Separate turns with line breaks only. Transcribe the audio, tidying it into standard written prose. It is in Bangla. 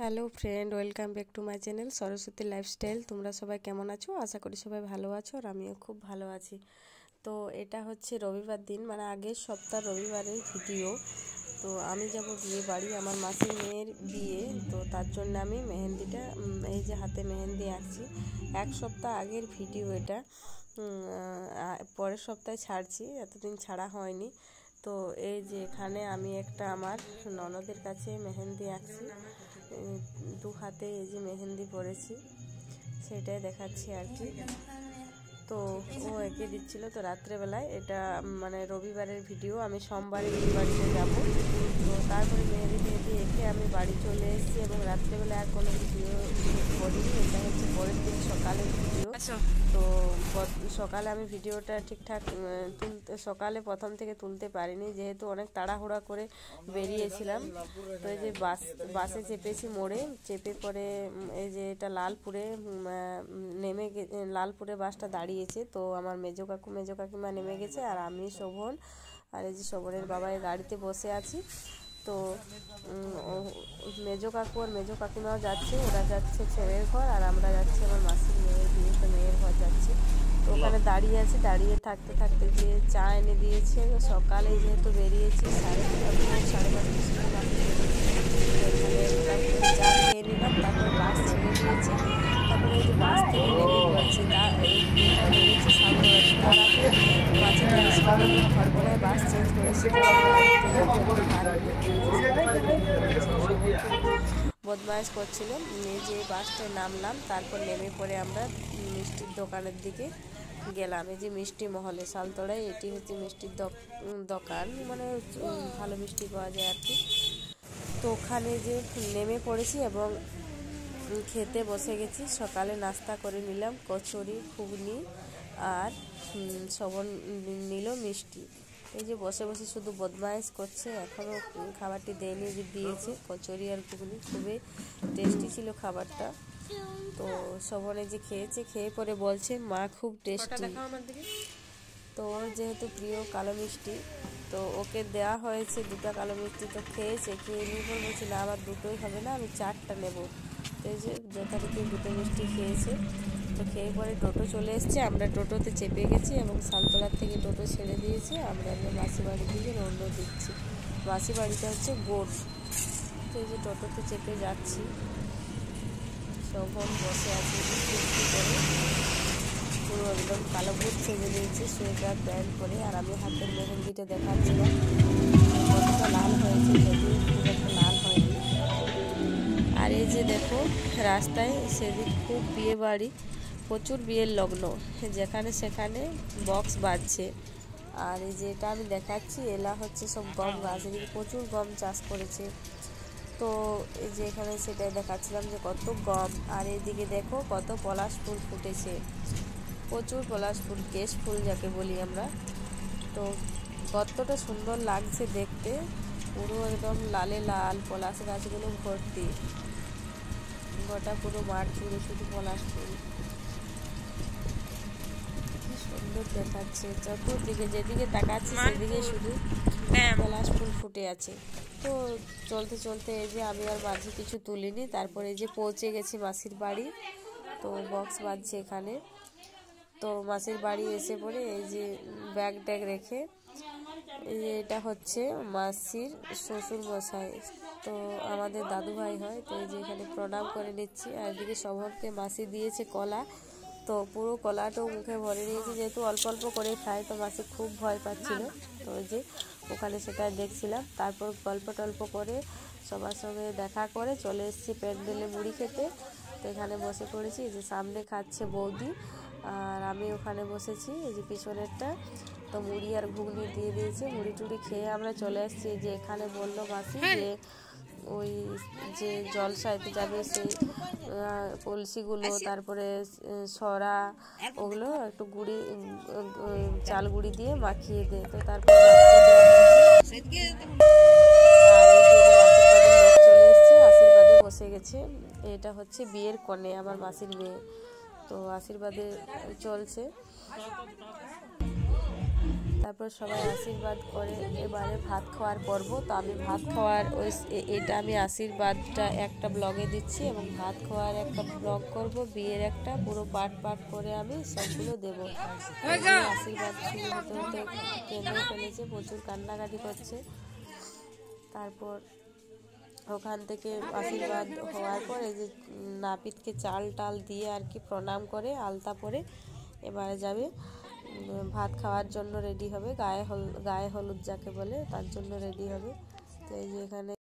Hello friend, welcome back to my channel Saraswati lifestyle. তোমরা সবাই কেমন আছো? আশা করি সবাই ভালো আছো আর আমিও খুব ভালো আছি। তো এটা হচ্ছে রবিবার দিন, মানে আগের সপ্তাহ রবিবারের ভিডিও। তো আমি যাব বিয়ে বাড়ি, আমার মাসির মেয়ের বিয়ে। তো তার জন্য আমি মেহেন্দিটা এই যে হাতে মেহেন্দি আঁকছি। এক সপ্তাহ আগের ভিডিও এটা, পরের সপ্তাহে ছাড়ছি, এতদিন ছাড়া হয়নি। তো এই যে এখানে আমি একটা আমার ননদের কাছে মেহেন্দি আঁকছি, দু হাতে এই যে মেহেন্দি পরেছি, সেটাই দেখাচ্ছি আর কি। তো ও এঁকে দিচ্ছিল। তো রাত্রেবেলায় এটা মানে রবিবারের ভিডিও, আমি সোমবারে বিয়ে বাড়িতে যাবো। তো তারপরে মেহেন্দি টেহেন্দি এঁকে আমি বাড়ি চলে এসেছি এবং রাত্রেবেলায় আর কোনো ভিডিও করিনি। এটা হচ্ছে পরের দিন সকালের ভিডিও। তো সকালে আমি ভিডিওটা ঠিকঠাক সকালে প্রথম থেকে তুলতে পারিনি, যেহেতু অনেক তাড়াহুড়া করে বেরিয়েছিলাম। তো এই যে বাসে চেপেছি, মোড়ে চেপে পরে এই যে এটা লালপুরে লালপুরে বাসটা দাঁড়িয়েছে। তো আমার মেজো কাকিমা নেমে গেছে, আর আমি শোভন আর এই যে শোভনের বাবাই গাড়িতে বসে আছি। তো মেজো কাকু আর মেজো কাকিমাও যাচ্ছে, ওরা যাচ্ছে ছেলের ঘর, আর আমরা যাচ্ছি আমার মাসির মেয়ের বিয়েতে, মেয়ের ঘর যাচ্ছি। তো ওখানে দাঁড়িয়ে আছি, দাঁড়িয়ে থাকতে থাকতে যে চা এনে দিয়েছে, সকালে যেহেতু বেরিয়েছি 5:30 চা খেয়ে নিলাম। তারপরে বাস ছেড়ে দিয়েছে, তারপরে এই যে বাস থেকে নেমে পড়েছি, ঘরপড়ায় বাস চেঞ্জ করেছি। বদমাইশ করছিল, এই যে বাসটায় নামলাম, তারপর নেমে পড়ে আমরা মিষ্টির দোকানের দিকে গেলাম। এই যে মিষ্টি মহলে সালতলায়, এটি হচ্ছে মিষ্টির দোকান, মানে ভালো মিষ্টি পাওয়া যায় আর কি। তো ওখানে যে নেমে পড়েছি এবং খেতে বসে গেছি। সকালে নাস্তা করে নিলাম কচুরি, ঘুগনি, আর শোভন নিল মিষ্টি। এই যে বসে বসে শুধু বদমাইশ করছে, এখনও খাবারটি দেয়নি, যে দিয়েছে কচুরি আর ঘুগনি, খুবই টেস্টি ছিল খাবারটা। তো শোভনে যে খেয়েছে, খেয়ে পরে বলছে মা খুব টেস্টি। তো ওর যেহেতু প্রিয় কালো মিষ্টি, তো ওকে দেওয়া হয়েছে 2টা কালো মিষ্টি। তো খেয়েছে, খেয়ে নিয়ে পর বলছি না আমার 2টোই হবে না, আমি 4টা নেব। তো এই যে যথারীতি 2টো মিষ্টি খেয়েছে। তো খেয়ে পরে টোটো চলে এসছে, আমরা টোটোতে চেপে গেছি এবং সালতলার থেকে টোটো ছেড়ে দিয়েছে। আমরা মাসি বাড়ির দিকে রওনা দিচ্ছি। মাসি বাড়িটা হচ্ছে গোট। তো এই যে টোটোতে চেপে যাচ্ছি, শোভন বসে আছে করে, পুরো একদম কালো বুট সেজে দিয়েছে, সোয়েটার প্যান্ট পরে, আর আমি হাতের মেহেন্দিটা দেখাচ্ছিলাম কতটা লাল হয়েছে, যদিও খুব একটা লাল হয়নি। আর এই যে দেখো রাস্তায় সেদিন খুব বিয়ে বাড়ি, প্রচুর বিয়ের লগ্ন, যেখানে সেখানে বক্স বাজছে। আর এই যে এটা আমি দেখাচ্ছি, এলা হচ্ছে সব গম গাছ, এদিকে প্রচুর গম চাষ করেছে। তো এই যে এখানে সেটাই দেখাচ্ছিলাম যে কত গম। আর এইদিকে দেখো কত পলাশ ফুল ফুটেছে, প্রচুর পলাশ ফুল, কেশ ফুল যাকে বলি আমরা। তো কতটা সুন্দর লাগছে দেখতে, পুরো একদম লালে লাল পলাশ গাছগুলো ভর্তি, গোটা পুরো মাঠ জুড়ে শুধু পলাশ ফুল, কি সুন্দর দেখাচ্ছে। চতুর্দিকে যেদিকে তাকাচ্ছি সেদিকে শুধু পলাশ ফুল ফুটে আছে। তো চলতে চলতে এই যে আমি আর মাঝে কিছু তুলিনি, তারপরে এই যে পৌঁছে গেছি মাসির বাড়ি। তো বক্স বাজছে এখানে। তো মাসির বাড়ি এসে পড়ে এই যে ব্যাগ ট্যাগ রেখে, এই যে এটা হচ্ছে মাসির শ্বশুর মশাই, তো আমাদের দাদু ভাই হয়। তো এই যে এখানে প্রণাম করে নিচ্ছি। আর এদিকে শোভনকে মাসি দিয়েছে কলা, তো পুরো কলাটাও মুখে ভরে নিয়েছে, যেহেতু অল্প অল্প করে খায়। তো মাসি খুব ভয় পাচ্ছিল, তো ওই যে ওখানে সেটা দেখছিলাম। তারপর গল্প টল্প করে সবার সঙ্গে দেখা করে চলে এসেছি প্যান্ডেলে মুড়ি খেতে। তো এখানে বসে পড়েছি, এই যে সামনে খাচ্ছে বৌদি আর আমি ওখানে বসেছি, এই যে পিছনেরটা। তো মুড়ি আর ঘুগনি দিয়ে দিয়েছে, মুড়ি টুড়ি খেয়ে আমরা চলে আসছি। যে এখানে বললো মাসি যে ওই যে জলসাইতে যাবে, সেই কলসিগুলো, তারপরে সরা, ওগুলো একটু গুঁড়ি, চাল গুঁড়ি দিয়ে মাখিয়ে দে। তো তারপরে চলে এসছে, আশীর্বাদে বসে গেছে। এটা হচ্ছে বিয়ের কনে, আমার মাসির মেয়ে। তো আশীর্বাদে চলছে। তারপর সবাই আশীর্বাদ করে। এবারে ভাত খাওয়ার পর্ব। তো আমি ভাত খাওয়ার এটা আমি আশীর্বাদটা একটা ব্লগে দিচ্ছি এবং ভাত খাওয়ার একটা ব্লগ করব, বিয়ের একটা পুরো পার্ট পার্ট করে আমি সবগুলো দেবো। আশীর্বাদ শুরু হতে হতে কেঁদে ফেলেছে, প্রচুর কান্নাকাটি করছে। তারপর ওখান থেকে আশীর্বাদ হওয়ার পর এই যে নাপিতকে চাল টাল দিয়ে আর কি প্রণাম করে আলতা পরে এবারে যাবে ভাত খাওয়ার জন্য রেডি হবে, গায়ে হলুদ যাকে বলে তার জন্য রেডি হবে। তো এই যে এখানে